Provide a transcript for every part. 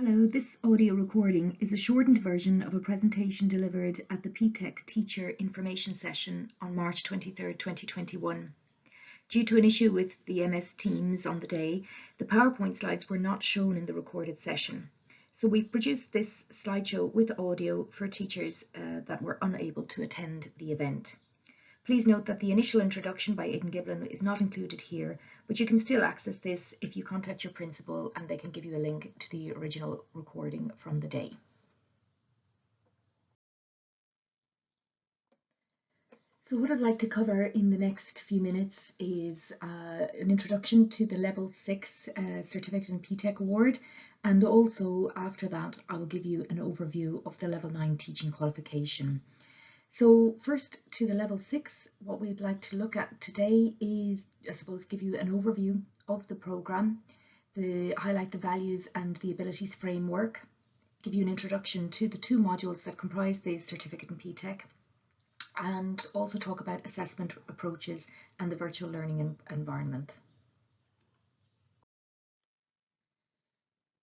Hello, this audio recording is a shortened version of a presentation delivered at the PTEC Teacher Information Session on March 23, 2021. Due to an issue with the MS Teams on the day, the PowerPoint slides were not shown in the recorded session. So we've produced this slideshow with audio for teachers that were unable to attend the event. Please note that the initial introduction by Aidan Giblin is not included here, but you can still access this if you contact your principal and they can give you a link to the original recording from the day. So what I'd like to cover in the next few minutes is an introduction to the Level 6 Certificate in PTEC Award, and also after that I will give you an overview of the Level 9 Teaching Qualification. So first to the Level 6, what we'd like to look at today is, I suppose, give you an overview of the programme, highlight the values and the abilities framework, give you an introduction to the two modules that comprise the certificate in PTEC, and also talk about assessment approaches and the virtual learning environment.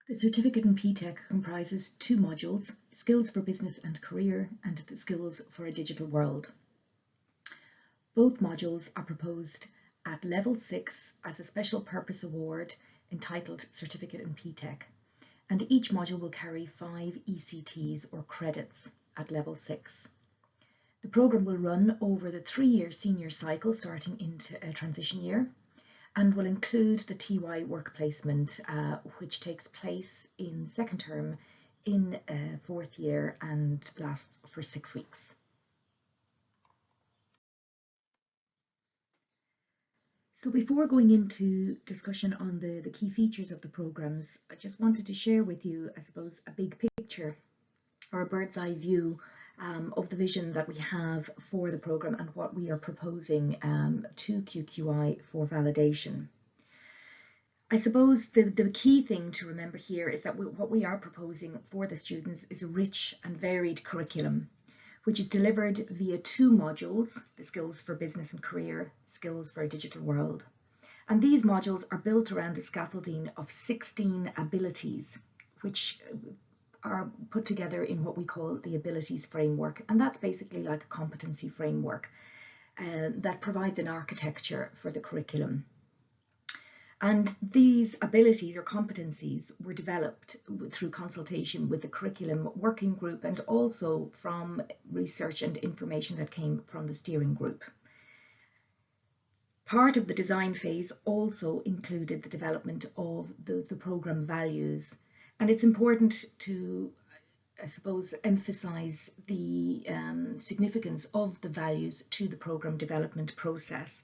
The certificate in PTEC comprises two modules, Skills for Business and Career and the Skills for a Digital World. Both modules are proposed at Level 6 as a special purpose award entitled Certificate in PTEC, and each module will carry 5 ECTs or credits at Level 6. The programme will run over the 3-year senior cycle starting into a transition year, and will include the TY work placement, which takes place in second term in 4th year and lasts for 6 weeks. So before going into discussion on the key features of the programmes, I just wanted to share with you, I suppose, a big picture or a bird's eye view of the vision that we have for the programme and what we are proposing to QQI for validation. I suppose the key thing to remember here is that what we are proposing for the students is a rich and varied curriculum, which is delivered via 2 modules, the Skills for Business and Career, Skills for a Digital World. And these modules are built around the scaffolding of 16 abilities, which are put together in what we call the abilities framework, and that's basically like a competency framework that provides an architecture for the curriculum. And these abilities or competencies were developed through consultation with the curriculum working group and also from research and information that came from the steering group. Part of the design phase also included the development of the programme values. And it's important to, I suppose, emphasize the significance of the values to the programme development process.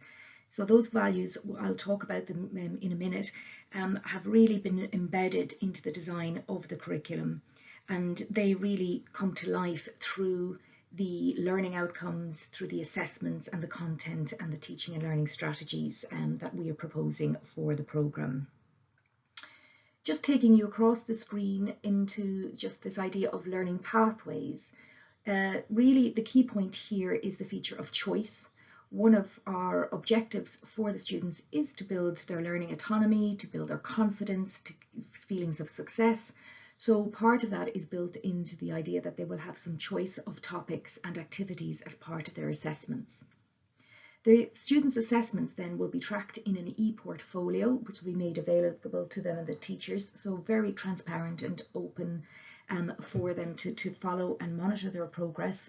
So those values, I'll talk about them in a minute, have really been embedded into the design of the curriculum, and they really come to life through the learning outcomes, through the assessments and the content and the teaching and learning strategies that we are proposing for the programme. Just taking you across the screen into just this idea of learning pathways, really the key point here is the feature of choice. One of our objectives for the students is to build their learning autonomy, to build their confidence, to feelings of success. So part of that is built into the idea that they will have some choice of topics and activities as part of their assessments. The students' assessments then will be tracked in an e-portfolio, which will be made available to them and the teachers, so very transparent and open for them to follow and monitor their progress.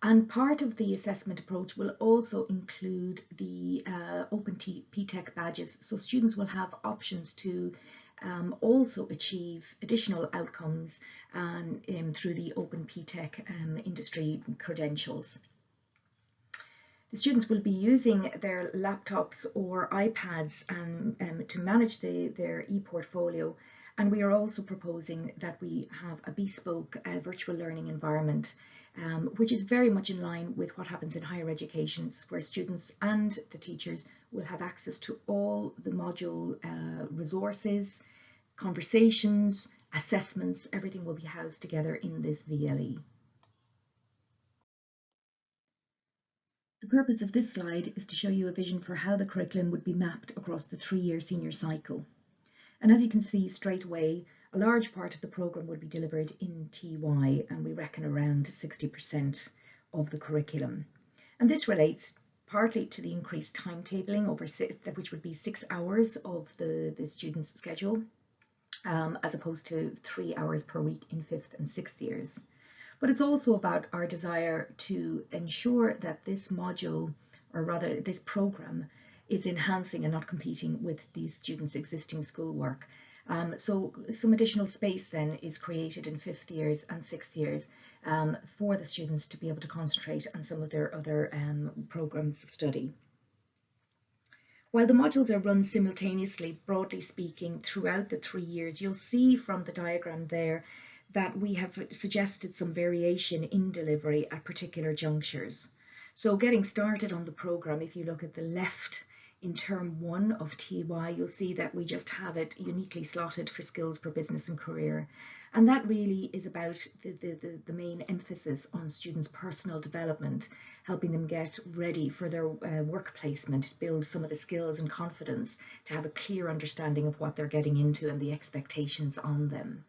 And part of the assessment approach will also include the Open PTEC badges, so students will have options to also achieve additional outcomes through the Open PTEC industry credentials. The students will be using their laptops or iPads to manage their e-portfolio, and we are also proposing that we have a bespoke virtual learning environment, which is very much in line with what happens in higher education, where students and the teachers will have access to all the module resources, conversations, assessments, everything will be housed together in this VLE. The purpose of this slide is to show you a vision for how the curriculum would be mapped across the 3-year senior cycle. And as you can see straight away, A large part of the programme would be delivered in TY, and we reckon around 60% of the curriculum. And this relates partly to the increased timetabling over which would be 6 hours of the student's schedule, as opposed to 3 hours per week in 5th and 6th years. But it's also about our desire to ensure that this module, or rather this programme, is enhancing and not competing with these students' existing schoolwork. So some additional space then is created in 5th years and 6th years for the students to be able to concentrate on some of their other programmes of study. While the modules are run simultaneously, broadly speaking, throughout the 3 years, you'll see from the diagram there that we have suggested some variation in delivery at particular junctures. So getting started on the programme, if you look at the left in term 1 of TY, you'll see that we just have it uniquely slotted for skills for business and career. And that really is about the main emphasis on students' personal development, helping them get ready for their work placement, build some of the skills and confidence, to have a clear understanding of what they're getting into and the expectations on them.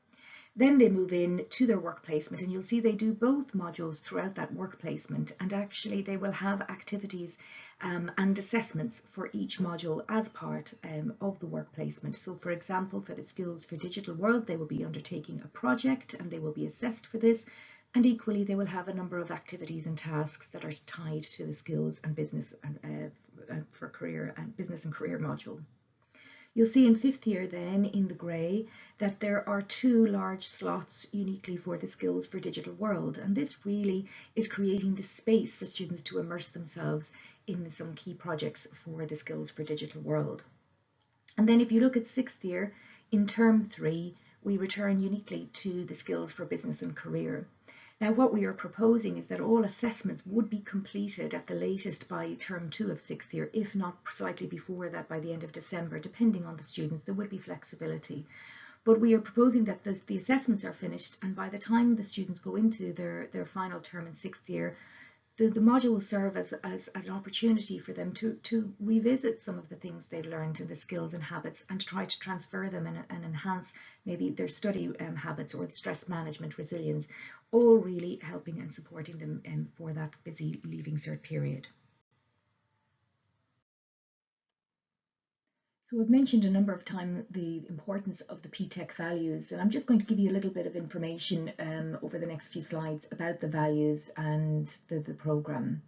Then they move in to their work placement, and you'll see they do both modules throughout that work placement, and actually they will have activities and assessments for each module as part of the work placement. So for example, for the skills for digital world, they will be undertaking a project and they will be assessed for this, and equally they will have a number of activities and tasks that are tied to the skills and business and for career and business and career module. You'll see in 5th year then in the grey that there are 2 large slots uniquely for the skills for digital world, and this really is creating the space for students to immerse themselves in some key projects for the skills for digital world. And then if you look at 6th year in term 3, we return uniquely to the skills for business and career. Now what we are proposing is that all assessments would be completed at the latest by term 2 of 6th year, if not slightly before that by the end of December, depending on the students. There would be flexibility. But we are proposing that the assessments are finished, and by the time the students go into their final term in 6th year, the module will serve as an opportunity for them to revisit some of the things they've learned in the skills and habits, and to try to transfer them and enhance maybe their study habits or stress management, resilience, all really helping and supporting them for that busy Leaving Cert period. So we've mentioned a number of times the importance of the PTEC values, and I'm just going to give you a little bit of information over the next few slides about the values and the programme.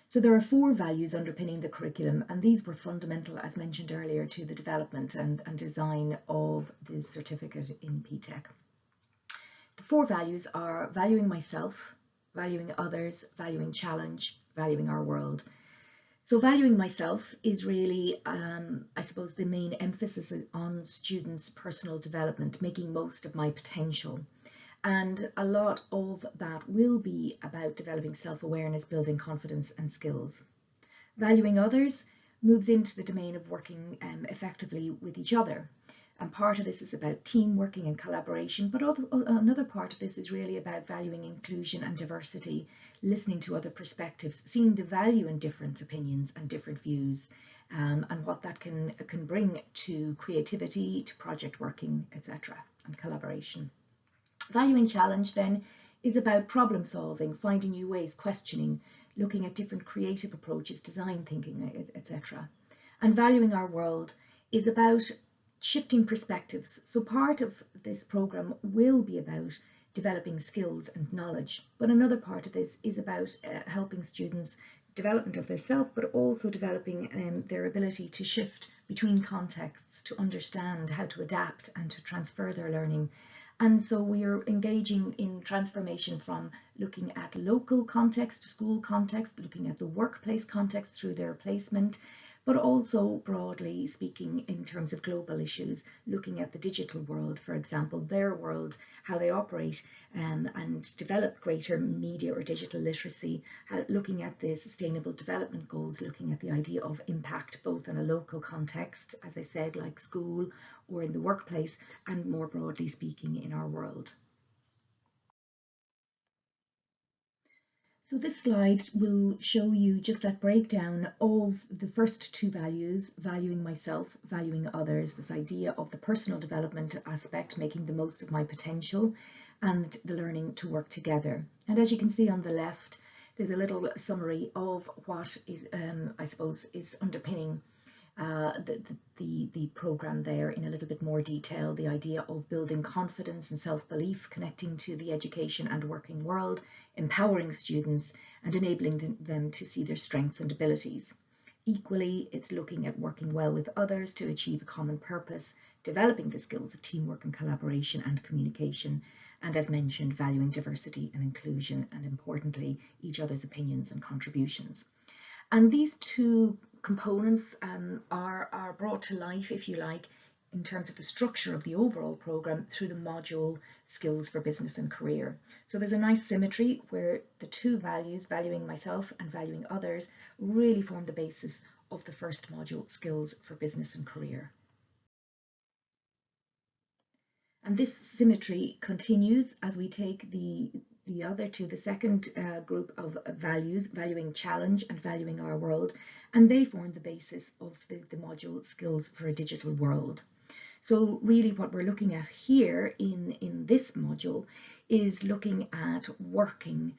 So there are 4 values underpinning the curriculum, and these were fundamental, as mentioned earlier, to the development and design of the certificate in PTEC. The 4 values are valuing myself, valuing others, valuing challenge, valuing our world. So valuing myself is really, I suppose, the main emphasis on students' personal development, making most of my potential. And a lot of that will be about developing self-awareness, building confidence and skills. Valuing others moves into the domain of working effectively with each other. And part of this is about team working and collaboration, but another part of this is really about valuing inclusion and diversity, listening to other perspectives, seeing the value in different opinions and different views, and what that can bring to creativity, to project working, etc., and collaboration. Valuing challenge then is about problem solving, finding new ways, questioning, looking at different creative approaches, design thinking, etc. And valuing our world is about shifting perspectives. So part of this programme will be about developing skills and knowledge, but another part of this is about helping students development of their self, but also developing their ability to shift between contexts, to understand how to adapt and to transfer their learning. And so we are engaging in transformation from looking at local context, school context, looking at the workplace context through their placement, but also broadly speaking in terms of global issues, looking at the digital world, for example, their world, how they operate and develop greater media or digital literacy, looking at the sustainable development goals, looking at the idea of impact both in a local context, as I said, like school or in the workplace, and more broadly speaking in our world. So this slide will show you just that breakdown of the first two values, valuing myself, valuing others, this idea of the personal development aspect, making the most of my potential, and the learning to work together. And as you can see on the left, there's a little summary of what is, I suppose, is underpinning the program there in a little bit more detail. The idea of building confidence and self-belief, connecting to the education and working world, empowering students and enabling them to see their strengths and abilities. Equally, it's looking at working well with others to achieve a common purpose, developing the skills of teamwork and collaboration and communication, and as mentioned, valuing diversity and inclusion, and importantly, each other's opinions and contributions. And these two components are brought to life, if you like, in terms of the structure of the overall programme through the module Skills for Business and Career. So there's a nice symmetry where the two values, valuing myself and valuing others, really form the basis of the first module, Skills for Business and Career. And this symmetry continues as we take the other two, the second group of values, valuing challenge and valuing our world, and they form the basis of the module Skills for a Digital World. So really what we're looking at here in this module is looking at working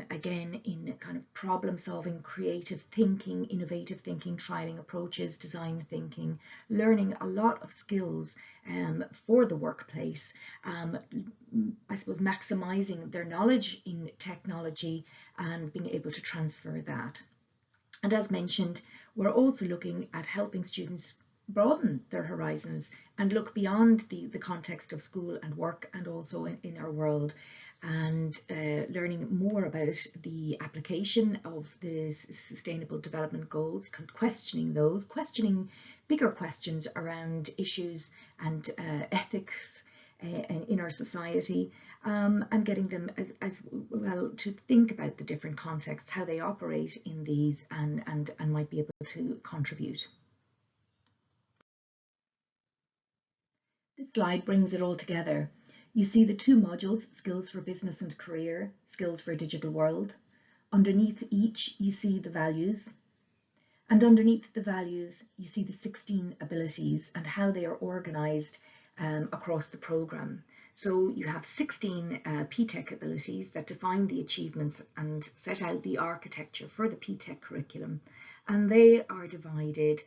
again in kind of problem solving, creative thinking, innovative thinking, trialing approaches, design thinking, learning a lot of skills for the workplace, I suppose maximizing their knowledge in technology and being able to transfer that. And as mentioned, we're also looking at helping students broaden their horizons and look beyond the context of school and work and also in our world, and learning more about the application of the Sustainable Development Goals, questioning those, questioning bigger questions around issues and ethics in our society, and getting them as well to think about the different contexts, how they operate in these, and might be able to contribute. This slide brings it all together. You see the two modules, Skills for Business and Career, Skills for a Digital World. Underneath each, you see the values. And underneath the values, you see the 16 abilities and how they are organised across the programme. So you have 16 PTech abilities that define the achievements and set out the architecture for the PTech curriculum. And they are divided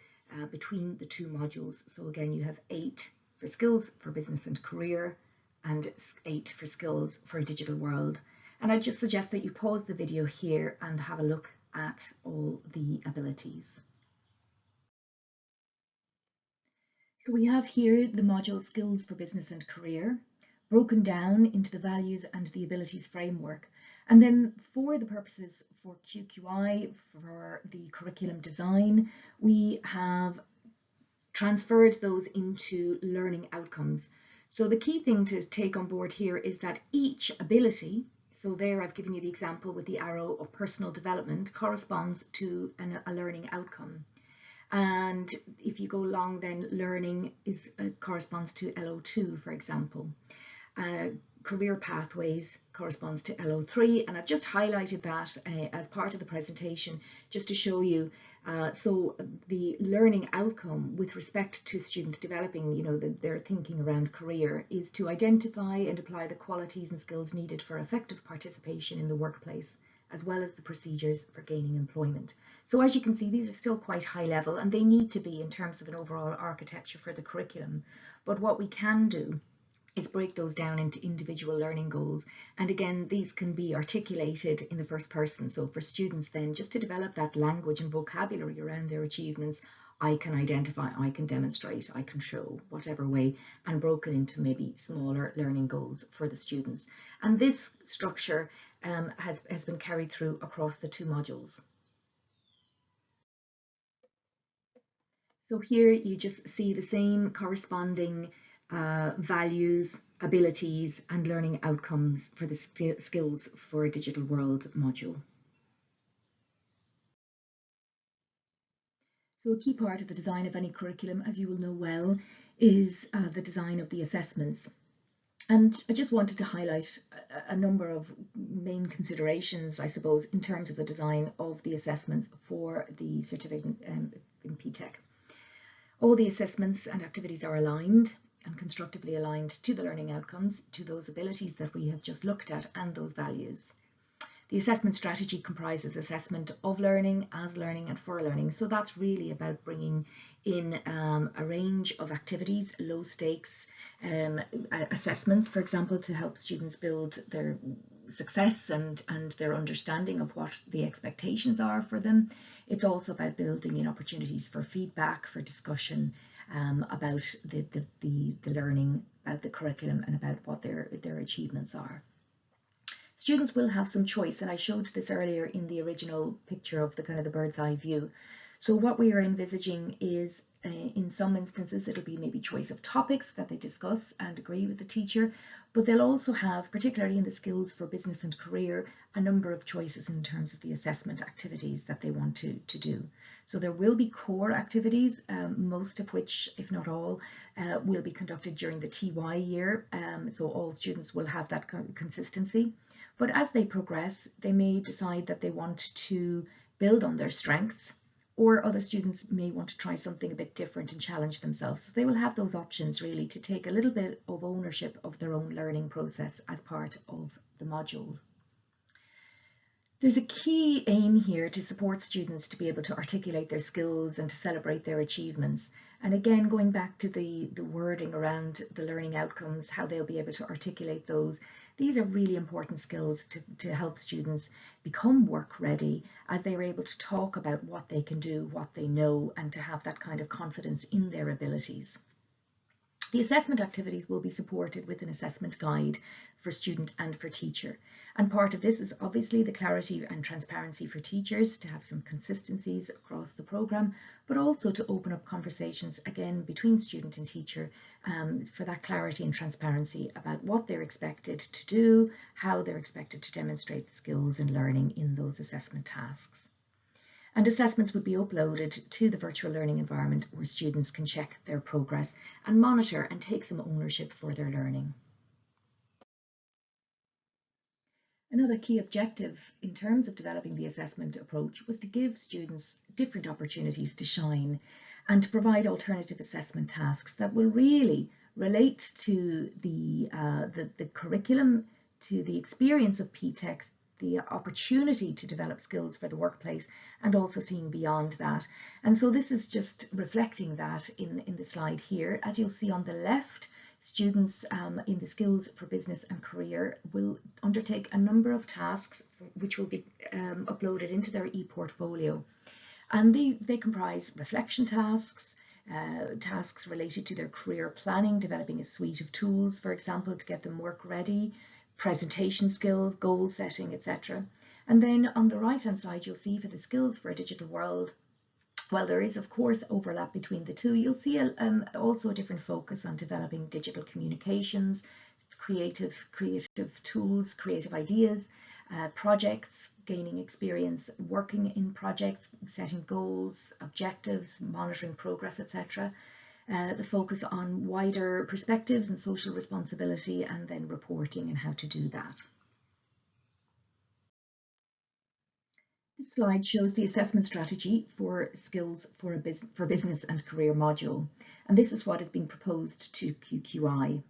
between the two modules. So again, you have 8 for Skills for Business and Career, and 8 for Skills for a Digital World. And I just suggest that you pause the video here and have a look at all the abilities. So we have here the module Skills for Business and Career, broken down into the values and the abilities framework. And then for the purposes for QQI, for the curriculum design, we have transferred those into learning outcomes. So the key thing to take on board here is that each ability, so there I've given you the example with the arrow of personal development, corresponds to a learning outcome. And if you go along, then learning corresponds to LO2, for example. Career pathways corresponds to LO3, and I've just highlighted that as part of the presentation just to show you. So the learning outcome with respect to students developing, their thinking around career is to identify and apply the qualities and skills needed for effective participation in the workplace, as well as the procedures for gaining employment. So as you can see, these are still quite high level, and they need to be in terms of an overall architecture for the curriculum. But what we can do is break those down into individual learning goals. And again, these can be articulated in the first person. So for students then, just to develop that language and vocabulary around their achievements, I can identify, I can demonstrate, I can show, whatever way, and broken into maybe smaller learning goals for the students. And this structure has been carried through across the two modules. So here you just see the same corresponding values, abilities and learning outcomes for the Skills for a Digital World module. So a key part of the design of any curriculum, as you will know well, is the design of the assessments. And I just wanted to highlight a number of main considerations, I suppose, in terms of the design of the assessments for the certificate in PTEC. All the assessments and activities are aligned and constructively aligned to the learning outcomes, to those abilities that we have just looked at, and those values. The assessment strategy comprises assessment of learning, as learning, and for learning. So that's really about bringing in a range of activities, low stakes assessments, for example, to help students build their success and their understanding of what the expectations are for them. It's also about building in opportunities for feedback, for discussion about the learning, about the curriculum, and about what their achievements are. Students will have some choice, and I showed this earlier in the original picture of the kind of the bird's eye view. So what we are envisaging is in some instances it'll be maybe choice of topics that they discuss and agree with the teacher, but they'll also have, particularly in the skills for business and career, a number of choices in terms of the assessment activities that they want to do. So there will be core activities, most of which, if not all, will be conducted during the TY year, so all students will have that consistency. But as they progress, they may decide that they want to build on their strengths, or other students may want to try something a bit different and challenge themselves. So they will have those options really to take a little bit of ownership of their own learning process as part of the module. There's a key aim here to support students to be able to articulate their skills and to celebrate their achievements. And again, going back to the wording around the learning outcomes, how they'll be able to articulate those, these are really important skills to help students become work ready as they're able to talk about what they can do, what they know, and to have that kind of confidence in their abilities. The assessment activities will be supported with an assessment guide for student and for teacher. And part of this is obviously the clarity and transparency for teachers to have some consistencies across the programme, but also to open up conversations again between student and teacher for that clarity and transparency about what they're expected to do, how they're expected to demonstrate the skills and learning in those assessment tasks. And assessments would be uploaded to the virtual learning environment where students can check their progress and monitor and take some ownership for their learning. Another key objective in terms of developing the assessment approach was to give students different opportunities to shine and to provide alternative assessment tasks that will really relate to the curriculum, to the experience of PTEC, the opportunity to develop skills for the workplace, and also seeing beyond that. And so this is just reflecting that in the slide here. As you'll see on the left, students in the skills for business and career will undertake a number of tasks which will be uploaded into their e-portfolio. And they comprise reflection tasks, tasks related to their career planning, developing a suite of tools, for example, to get them work ready, presentation skills, goal setting, etc. And then on the right hand side, you'll see for the skills for a digital world, while there is of course overlap between the two, you'll see also a different focus on developing digital communications, creative tools, creative ideas, projects, gaining experience working in projects, setting goals, objectives, monitoring progress, etc. The focus on wider perspectives and social responsibility, and then reporting and how to do that. This slide shows the assessment strategy for skills for business and career module, and this is what is being proposed to QQI.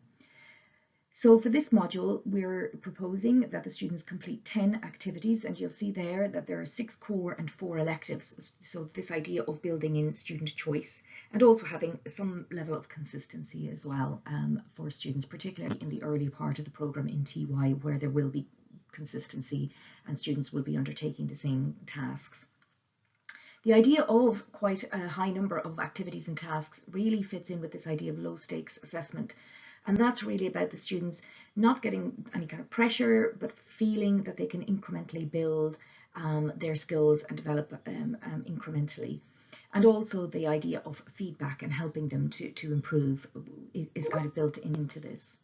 So for this module, we're proposing that the students complete 10 activities, and you'll see there that there are 6 core and 4 electives. So this idea of building in student choice and also having some level of consistency as well for students, particularly in the early part of the programme in TY, where there will be consistency and students will be undertaking the same tasks. The idea of quite a high number of activities and tasks really fits in with this idea of low stakes assessment. And that's really about the students not getting any kind of pressure, but feeling that they can incrementally build their skills and develop incrementally. And also the idea of feedback and helping them to improve is kind of built into this.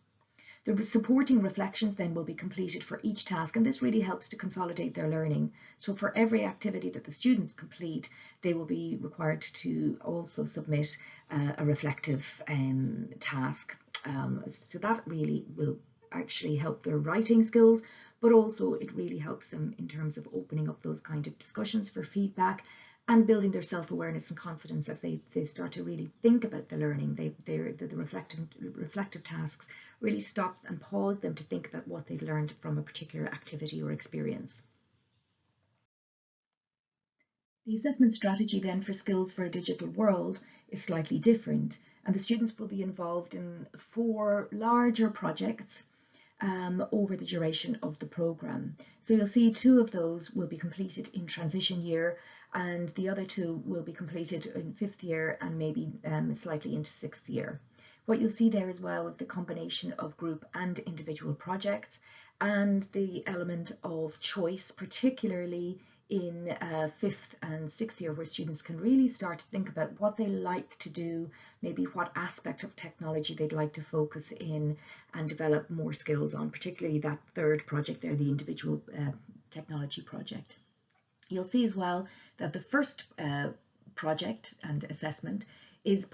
The supporting reflections then will be completed for each task, and this really helps to consolidate their learning. So for every activity that the students complete, they will be required to also submit a reflective task So that really will actually help their writing skills, but also it really helps them in terms of opening up those kind of discussions for feedback and building their self-awareness and confidence as they start to really think about the learning. The reflective tasks really stop and pause them to think about what they've learned from a particular activity or experience. The assessment strategy then for skills for a digital world is slightly different, and the students will be involved in 4 larger projects over the duration of the programme. So you'll see 2 of those will be completed in transition year, and the other 2 will be completed in 5th year and maybe slightly into 6th year. What you'll see there as well with the combination of group and individual projects, and the element of choice, particularly in 5th and 6th year, where students can really start to think about what they like to do, maybe what aspect of technology they'd like to focus in and develop more skills on, particularly that 3rd project there, the individual technology project. You'll see as well that the 1st project and assessment is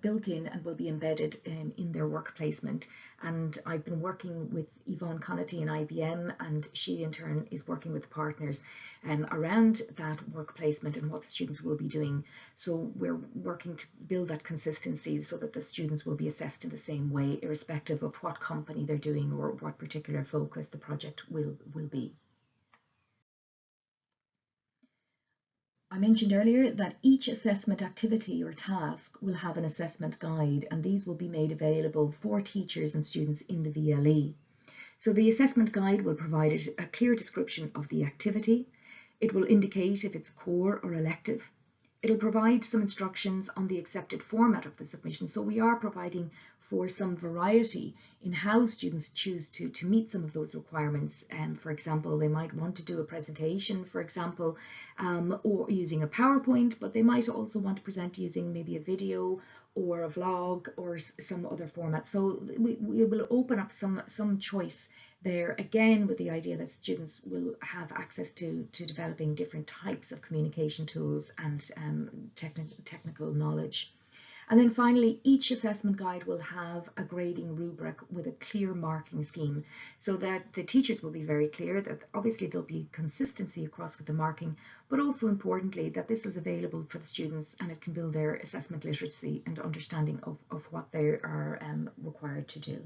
built in and will be embedded in their work placement. And I've been working with Yvonne Connaty in IBM, and she in turn is working with partners around that work placement and what the students will be doing. So we're working to build that consistency so that the students will be assessed in the same way, irrespective of what company they're doing or what particular focus the project will be. I mentioned earlier that each assessment activity or task will have an assessment guide, and these will be made available for teachers and students in the VLE. So the assessment guide will provide a clear description of the activity. It will indicate if it's core or elective. It'll provide some instructions on the accepted format of the submission. So we are providing for some variety in how students choose to meet some of those requirements. For example, they might want to do a presentation, for example, or using a PowerPoint, but they might also want to present using maybe a video or a vlog or some other format. So we will open up some choice there, again with the idea that students will have access to developing different types of communication tools and technical knowledge. And then finally, each assessment guide will have a grading rubric with a clear marking scheme, so that the teachers will be very clear that obviously there'll be consistency across with the marking, but also importantly that this is available for the students and it can build their assessment literacy and understanding of what they are required to do.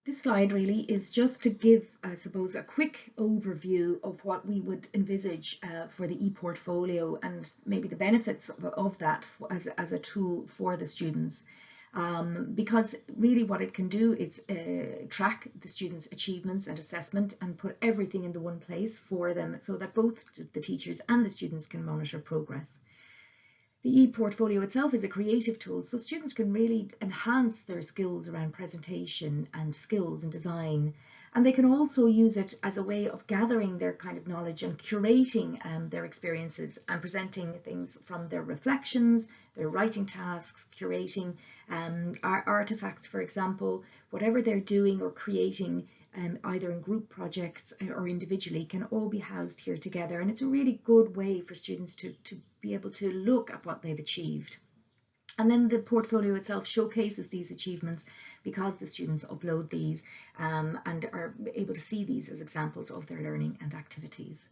This slide really is just to give, I suppose, a quick overview of what we would envisage for the e-portfolio and maybe the benefits of that as a tool for the students. Because really what it can do is track the students' achievements and assessment and put everything in the one place for them so that both the teachers and the students can monitor progress. The e-portfolio itself is a creative tool, so students can really enhance their skills around presentation and skills and design. And they can also use it as a way of gathering their kind of knowledge and curating their experiences and presenting things from their reflections, their writing tasks, curating artifacts, for example. Whatever they're doing or creating, either in group projects or individually, can all be housed here together. And it's a really good way for students to be able to look at what they've achieved. And then the portfolio itself showcases these achievements because the students upload these and are able to see these as examples of their learning and activities.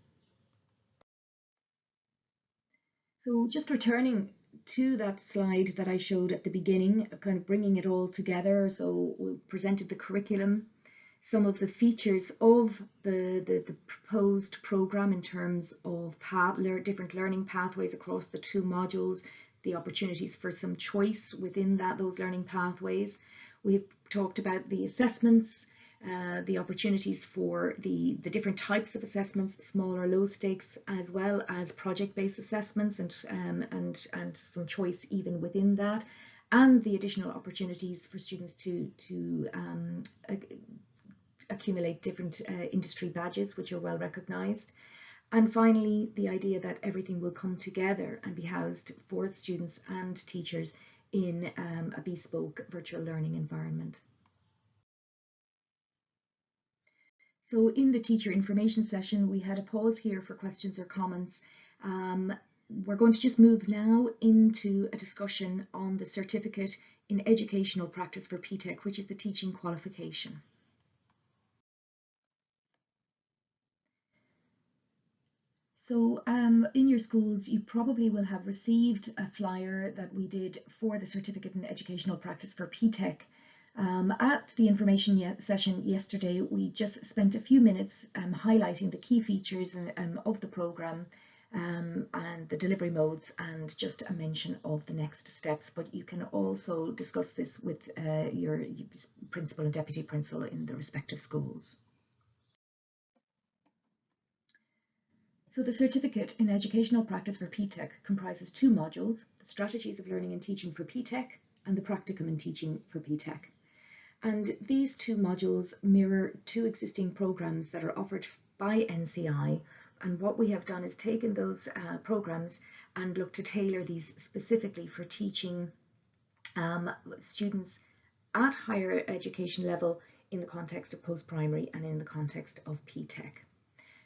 So just returning to that slide that I showed at the beginning, kind of bringing it all together. So we presented the curriculum, some of the features of the proposed programme in terms of different learning pathways across the 2 modules, the opportunities for some choice within those learning pathways. We've talked about the assessments, the opportunities for the different types of assessments, small or low stakes, as well as project-based assessments and some choice even within that, and the additional opportunities for students to accumulate different industry badges which are well recognised. And finally, the idea that everything will come together and be housed for students and teachers in a bespoke virtual learning environment. So in the teacher information session, we had a pause here for questions or comments. we're going to just move now into a discussion on the Certificate in Educational Practice for PTEC, which is the teaching qualification. So in your schools, you probably will have received a flyer that we did for the Certificate in Educational Practice for PTEC. At the information session yesterday, we just spent a few minutes highlighting the key features of the programme and the delivery modes, and just a mention of the next steps. But you can also discuss this with your principal and deputy principal in the respective schools. So the Certificate in Educational Practice for PTEC comprises two modules: the Strategies of Learning and Teaching for PTEC and the Practicum in Teaching for PTEC. And these two modules mirror two existing programs that are offered by NCI. And what we have done is taken those programs and looked to tailor these specifically for teaching students at higher education level in the context of post-primary and in the context of PTEC.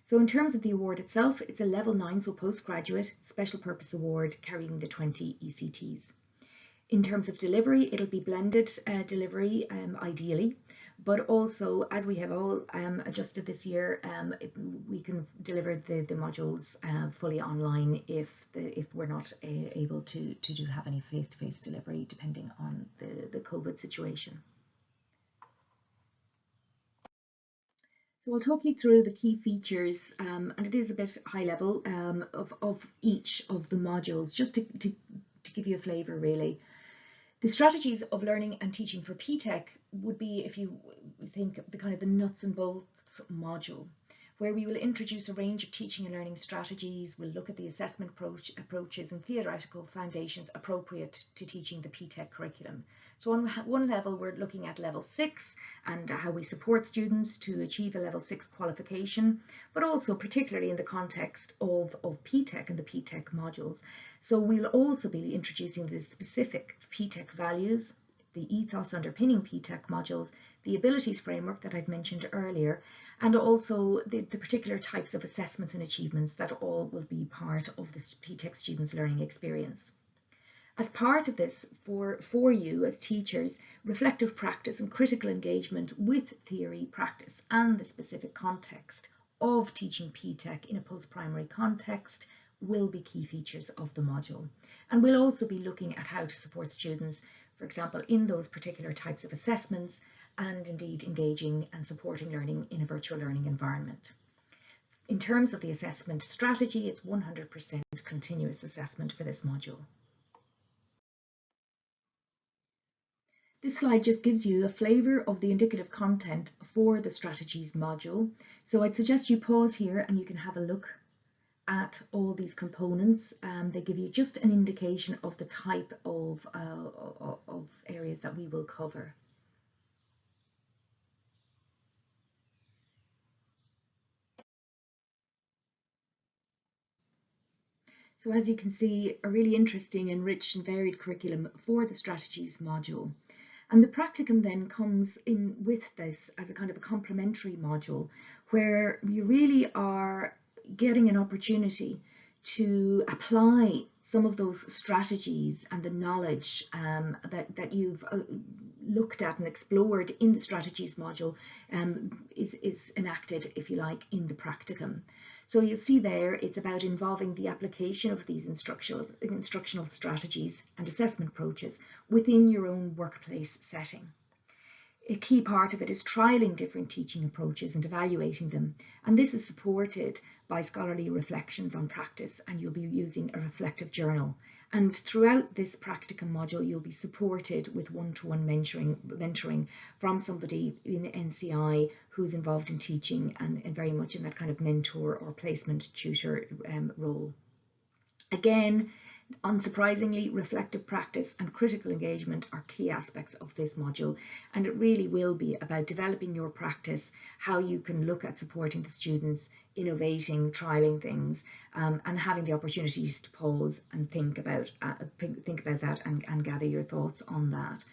So in terms of the award itself, it's a level 9, so postgraduate special purpose award carrying the 20 ECTs. In terms of delivery, it'll be blended delivery ideally, but also, as we have all adjusted this year, we can deliver the modules fully online if we're not able to have any face-to-face delivery, depending on the COVID situation. So I'll talk you through the key features, and it is a bit high level of each of the modules, just to give you a flavour really. The Strategies of Learning and Teaching for PTEC would be, if you think, the kind of the nuts and bolts module, where we will introduce a range of teaching and learning strategies. We'll look at the assessment approaches and theoretical foundations appropriate to teaching the PTEC curriculum. So on one level, we're looking at level 6 and how we support students to achieve a level 6 qualification, but also particularly in the context of PTEC and the PTEC modules. So we'll also be introducing the specific PTEC values, the ethos underpinning PTEC modules, the abilities framework that I'd mentioned earlier, and also the particular types of assessments and achievements that all will be part of the PTEC students' learning experience. As part of this, for you as teachers, reflective practice and critical engagement with theory, practice and the specific context of teaching PTEC in a post-primary context will be key features of the module. And we'll also be looking at how to support students, for example, in those particular types of assessments, and indeed engaging and supporting learning in a virtual learning environment. In terms of the assessment strategy, it's 100% continuous assessment for this module. This slide just gives you a flavour of the indicative content for the strategies module. So I'd suggest you pause here and you can have a look at all these components. They give you just an indication of the type of areas that we will cover. So as you can see, a really interesting and rich and varied curriculum for the strategies module. And the practicum then comes in with this as a kind of a complementary module, where you really are getting an opportunity to apply some of those strategies and the knowledge that you've looked at and explored in the strategies module is enacted, if you like, in the practicum. So you'll see there, it's about involving the application of these instructional strategies and assessment approaches within your own workplace setting. A key part of it is trialling different teaching approaches and evaluating them. And this is supported by scholarly reflections on practice, and you'll be using a reflective journal. And throughout this practicum module, you'll be supported with one-to-one mentoring from somebody in NCI who's involved in teaching and very much in that kind of mentor or placement tutor role. Again, unsurprisingly, reflective practice and critical engagement are key aspects of this module, and it really will be about developing your practice, how you can look at supporting the students, innovating, trialing things, and having the opportunities to pause and think about that and gather your thoughts on that.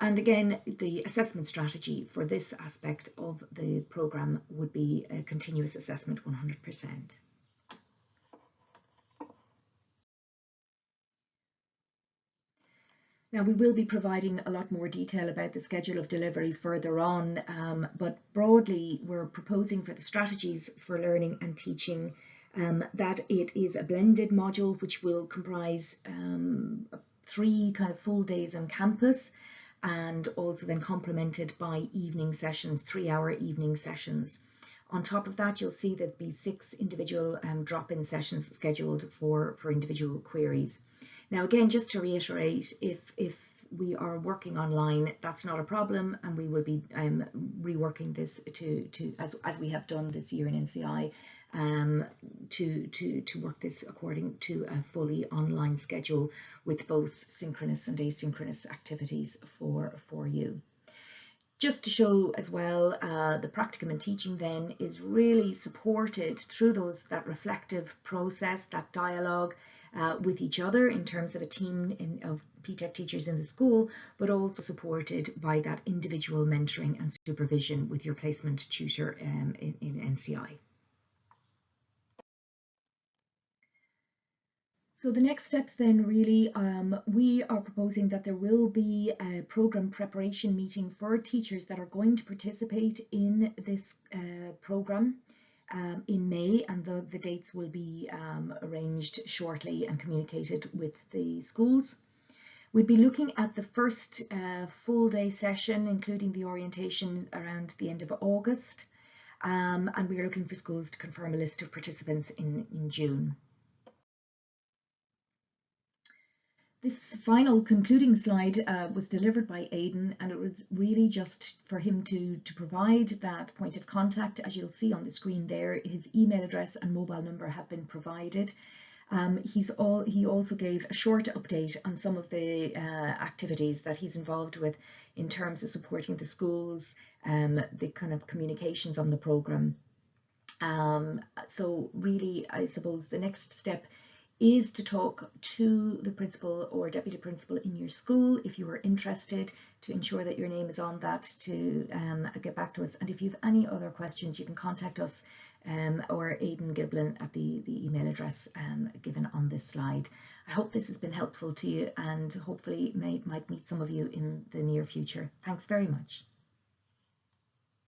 And again, the assessment strategy for this aspect of the programme would be a continuous assessment 100%. Now, we will be providing a lot more detail about the schedule of delivery further on, but broadly we're proposing for the strategies for learning and teaching that it is a blended module which will comprise 3 kind of full days on campus, and also then complemented by evening sessions, 3-hour evening sessions. On top of that, you'll see there'll be 6 individual drop-in sessions scheduled for individual queries. Now, again, just to reiterate, if we are working online, that's not a problem, and we will be reworking this as we have done this year in NCI, to work this according to a fully online schedule with both synchronous and asynchronous activities for you. Just to show as well, the practicum and teaching then is really supported through that reflective process, that dialogue with each other in terms of a team of PTEC teachers in the school, but also supported by that individual mentoring and supervision with your placement tutor in NCI. So the next steps then really, we are proposing that there will be a programme preparation meeting for teachers that are going to participate in this programme in May, and the dates will be arranged shortly and communicated with the schools. We'd be looking at the first full day session, including the orientation, around the end of August, and we are looking for schools to confirm a list of participants in June. This final concluding slide was delivered by Aidan, and it was really just for him to provide that point of contact. As you'll see on the screen there, his email address and mobile number have been provided. He also gave a short update on some of the activities that he's involved with in terms of supporting the schools, the kind of communications on the programme. So really, I suppose the next step is to talk to the principal or deputy principal in your school if you are interested, to ensure that your name is on that, to get back to us. And if you have any other questions, you can contact us or Aidan Giblin at the email address given on this slide. I hope this has been helpful to you, and hopefully might meet some of you in the near future. Thanks very much.